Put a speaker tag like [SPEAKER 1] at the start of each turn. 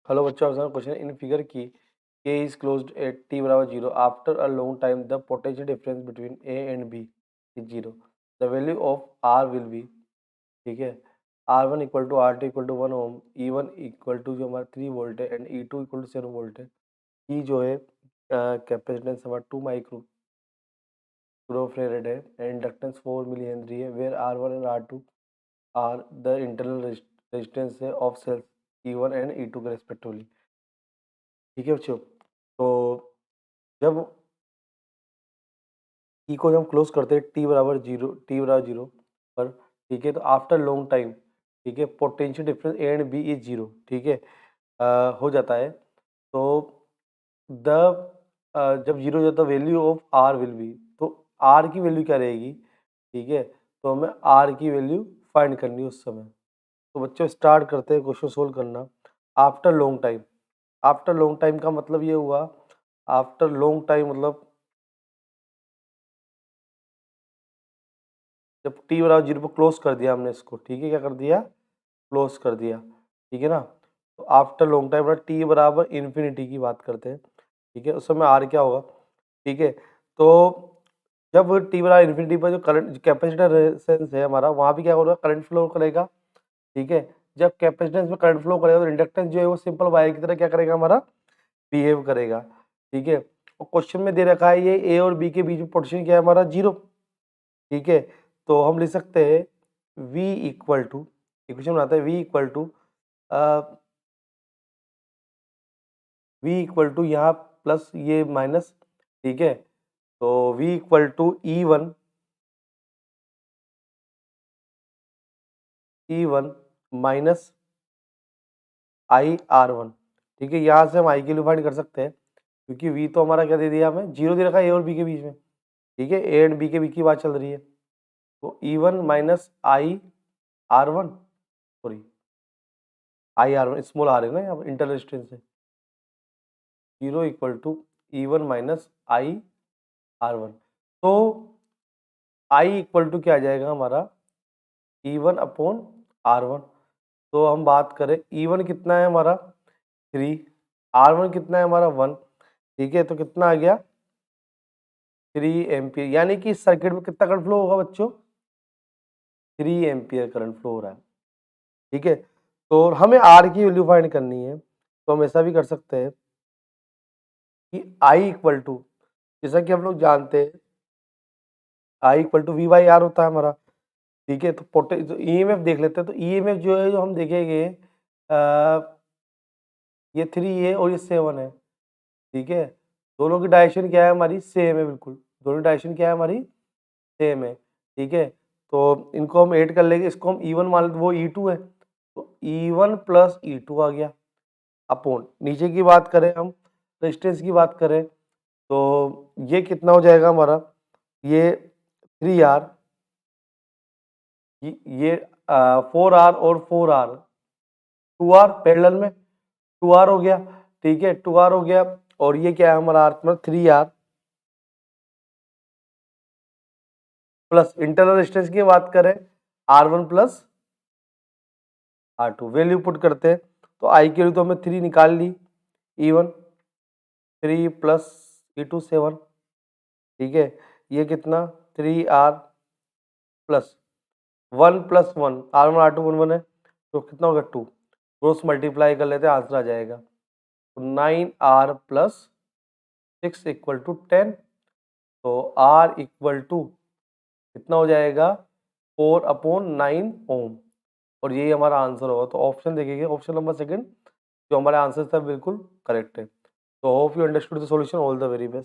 [SPEAKER 1] Hello बच्चों, आपका question in figure की A is closed at t बराबर 0 after a long time the potential difference between A and B is 0 the value of R will be ठीक है R1 equal to R2 equal to 1 ohm E1 equal to जो हमारा 3 volt है and E2 equal to 7 volt है E जो है capacitance हमारा 2 micro farad है एंड इंडक्टेंस 4 मिली हेनरी है where R1 and R2 are the internal resistance है of cells E1 and E2 के रेस्पेक्टिवली। ठीक है बच्चों, तो जब ई को जब हम क्लोज करते हैं टी बराबर जीरो पर, ठीक है, तो आफ्टर लॉन्ग टाइम, ठीक है, potential difference A and B is zero, ठीक है, हो जाता है। तो द जब जीरो हो जाता है value of R will be, तो आर की वैल्यू क्या रहेगी, ठीक है, तो हमें आर की वैल्यू फाइंड करनी है उस समय। तो बच्चों स्टार्ट करते हैं क्वेश्चन सोल्व करना। After long time, after long time का मतलब ये हुआ, आफ्टर लॉन्ग टाइम मतलब जब टी बराबर जीरो पर क्लोज कर दिया हमने इसको, ठीक है, क्या कर दिया, क्लोज कर दिया, ठीक है ना। तो आफ्टर लॉन्ग टाइम टी बराबर इन्फिनिटी की बात करते हैं, ठीक है, उस समय आर क्या होगा, ठीक है। तो जब टी बराबर इन्फिनिटी पर जो करंट कैपेसिटर रेजिस्टेंस है हमारा, वहाँ भी क्या होगा, करंट फ्लो करेगा, ठीक है। जब कैपेसिटेंस में करंट फ्लो करेगा तो इंडक्टेंस जो है वो सिंपल वायर की तरह क्या करेगा, हमारा बिहेव करेगा, ठीक है। और क्वेश्चन में दे रखा है ये ए और बी के बीच में पोटेंशियल क्या है हमारा, जीरो, ठीक है। तो हम लिख सकते हैं v इक्वल टू, इक्वेशन बनाते हैं v इक्वल टू यहाँ प्लस ये माइनस, ठीक है। तो v equal to E one minus I R one, ठीक है। यहाँ से हम आई की वैल्यू फाइंड कर सकते हैं क्योंकि v तो हमारा क्या दे दिया, हमें जीरो दे रखा है ए और बी के बीच में, ठीक है, ए एंड बी के बीच की बात चल रही है। तो E one minus I R one, sorry I R one, small R है ना यहाँ इंटर रेजिस्टेंस है, zero equal to E one minus I R one. तो आई इक्वल टू क्या आ जाएगा हमारा, ई1 अपॉन आर वन। तो हम बात करें ई1 कितना है हमारा 3, आर1 कितना है हमारा 1, ठीक है। तो कितना आ गया 3 एम्पियर, यानी कि इस सर्किट में कितना करंट फ्लो होगा बच्चों, 3 एम्पियर करंट फ्लो हो रहा है, ठीक है। तो हमें आर की वैल्यू फाइंड करनी है, तो हम ऐसा भी कर सकते हैं कि आई इक्वल टू, जैसा कि हम लोग जानते हैं I equal to V by R होता है हमारा, ठीक है। तो ईएमएफ देख लेते हैं। तो ईएमएफ जो है, जो हम देखेंगे ये 3 है और ये 7 है, ठीक है। दोनों की डायरेक्शन क्या है हमारी, सेम है, बिल्कुल दोनों डायरेक्शन क्या है हमारी, सेम है, ठीक है। तो इनको हम ऐड कर लेंगे, इसको हम ई1 मान लेते, वो ई2 है, तो ई1 प्लस ई2 आ गया अपॉन, नीचे की बात करें हम, रेजिस्टेंस की बात करें, तो ये कितना हो जाएगा हमारा, ये 3R, ये 4R और 4R, 2R पैरेलल में, 2R हो गया, ठीक है, 2R हो गया। और ये क्या है हमारा आर मतलब 3R प्लस इंटरनल रेजिस्टेंस की बात करें R1 plus R2, value put करते हैं। तो आई की वैल्यू तो हमें 3 निकाल ली, E1 3 प्लस E2 7, ठीक है। ये कितना 3R plus 1 plus 1, R1 R2 1 1 है, तो कितना होगा 2, क्रॉस मल्टीप्लाई कर लेते हैं, आंसर आ जाएगा। तो 9R प्लस 6 इक्वल टू 10, तो R इक्वल टू कितना हो जाएगा 4/9 ओम, और यही हमारा आंसर होगा। तो ऑप्शन देखेंगे, ऑप्शन नंबर सेकंड जो हमारा आंसर था बिल्कुल करेक्ट है। तो hope you understood the solution, all the very best.